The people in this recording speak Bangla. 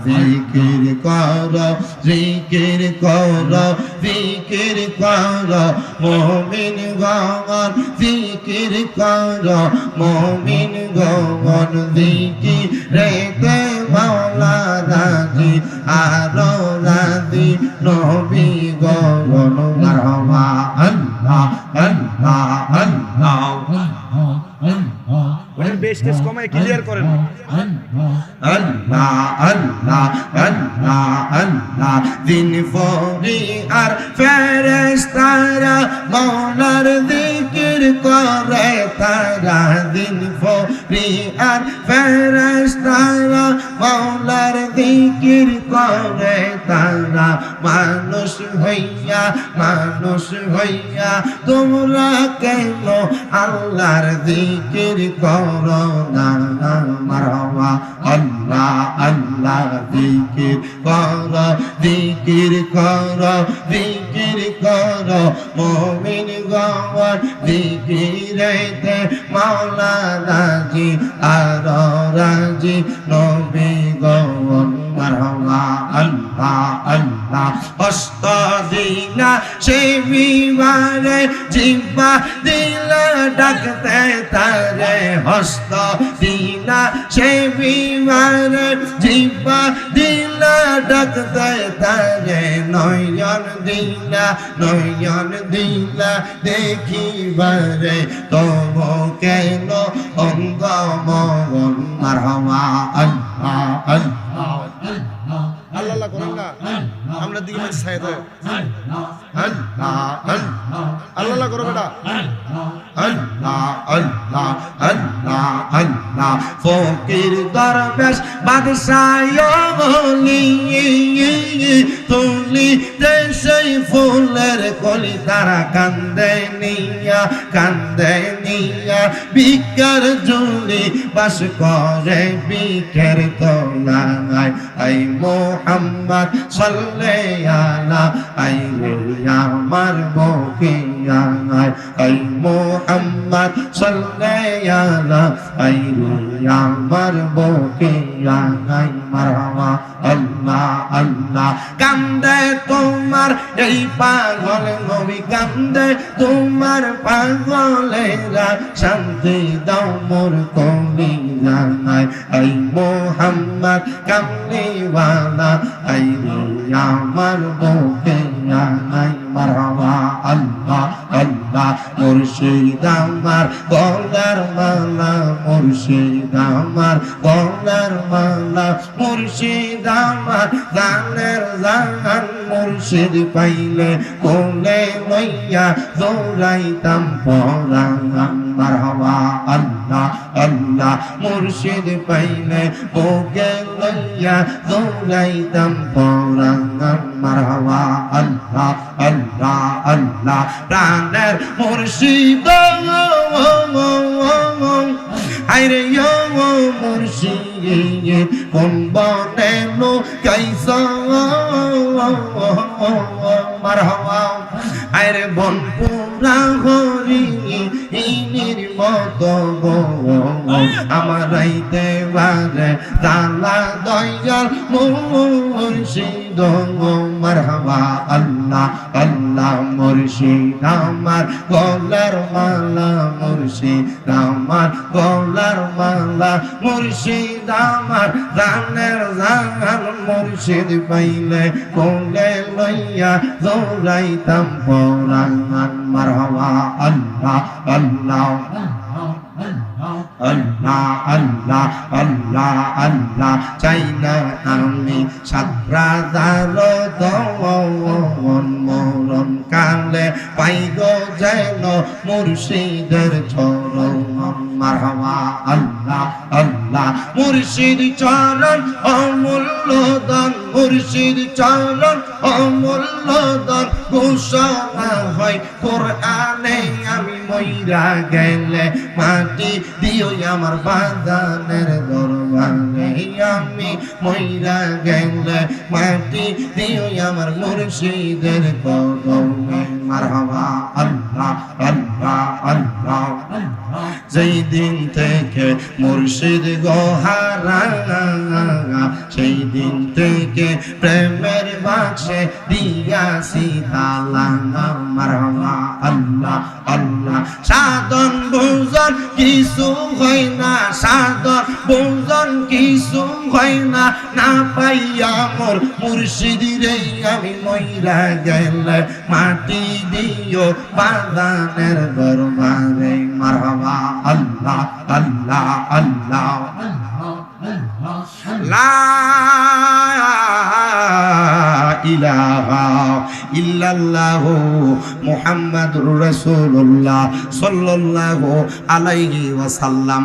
জিকির করো জিকির করো জিকির করো মুমিন গণ জিকির করো মুমিন গণ জিকিরেতে মাওলা রাজি আরো রাজি নবী গণ মারহাবা আল্লাহ আল্লাহ আল্লাহ বেশ কেস কমায় ক্লিয়ার করেন আল্লাহ আল্লাহ আল্লাহ আল্লাহ দিন ফরি আর ফেরেশতারা মাওলার জিকির করে তারা দিন ফরি আর ফেরেশতারা মাওলার জিকির করে তারা মানুষ হইয়া তোমরা কেন আল্লাহর জিকির করো না মারহাবা আল্লাহ আল্লাহ জিকির করো জিকির করো জিকির করো মুমিন গণ জিকিরেতে মাওলা রাজি আর রাজি নবী গণ মারহাবা আল্লাহ আল্লাহ হস্ত দিলা সে বিবারে জিহ্বা দিলা ডাকতে তারে হস্ত দিলা সে বিবারে জিহ্বা দিলা ডাকতে তারে নয়ন দিলা দেখিবারে তবু কেন অঙ্গ মন মারহাবা আল্লাহ আল্লাহ আল্লাহ করেন না আমরা দিকে মানে সাইদ হয় আল্লাহ করো বেটা আল্লাহ আল্লাহ আল্লাহ আল্লাহ ফকির দরবেশ বাদশাহ তুলি দেশই ফুলের কলি তারা কান্দে নিয়া বিকার জুলি বাস করে বিকের তোলায় আই মোহাম্মদ সাল্লাল্লাহু আলা আইরে আমার বকিয়া আই মোহাম্মদ সাল্লাল্লাহু আলা আইরে আমার বকিয়া মারহাবা আল্লাহ আল্লাহ কান্দে তোমার এই পাগল নবী কান্দে তোমার পাগলেরা শান্তি দাও মোর কলি জানায় আই মোহাম্মদ কামলিওয়ালা আই আমার বুকে জানাই মারহাবা আল্লাহ আল্লাহ মুর্শিদ আমার গলার মালা মুর্শিদ আমার গলার মালা মুর্শিদ আমার জানের জান মুর্শিদ পাইলে কোলে লইয়া দৌড়াইতাম পরাণ মারহাবা আল্লাহ আল্লাহ মুর্শিদ পাইলে বুকে লইয়া দৌড়াইতাম পরাণ মারহাবা আল্লাহ আল্লাহ আল্লাহ প্রাণের মুর্শিদ আইরে মুর্শিদ কোন বনে লো কাইসা মারহাবা আইরে বনপুরা হরি ইনির মতো গো আমার রাইতে বারে তালা দয়াল মুর্শিদ মারহাবা আল্লাহ আল্লাহ মুর্শিদ আমার গলার মালা মুর্শিদ আমার গলার মালা মুর্শিদ আমার জানের জান মুর্শিদ পাইলে কোলে লইয়া দৌড়াইতাম পরাণ মারহাবা আল্লাহ আল্লাহ আল্লাহ আল্লাহ আল্লাহ আল্লাহ চাই না আমি সাতরাদার দমন মরণ কালে পাইব যেন মুর্শিদের চরণ মারহাবা আল্লাহ আল্লাহ মুর্শিদ চরণ অমূল্য দান মুর্শিদ চরণ অমূল্য দান ঘোষণা হয় কোরআনে আমি মইরা গেলে মাটি দিও আমার বাজানের দরবারে আমি মইরা গেলে মাটি দিও আমার মুর্শিদের কদমে মারহাবা আল্লাহ আল্লাহ আল্লাহ যেই দিন থেকে মুর্শিদ গোহারা সেই দিন থেকে প্রেমের বাক্সে দিয়াছি তালা মারহাবা আল্লাহ আল্লাহ সাধন ভোজন কিছু হয় না সাধন ভোজন কিছু হয় না না পাইয়া মোর মুর্শিদ রে আমি মইরা গেলে মাটি দিও বাগানের দরবারে মারহাবা আল্লাহ আল্লাহ আল্লাহ লা ইলাহা ইল্লাল্লাহু মুহাম্মাদুর রাসূলুল্লাহ সাল্লাল্লাহু আলাইহি ওয়াসাল্লাম।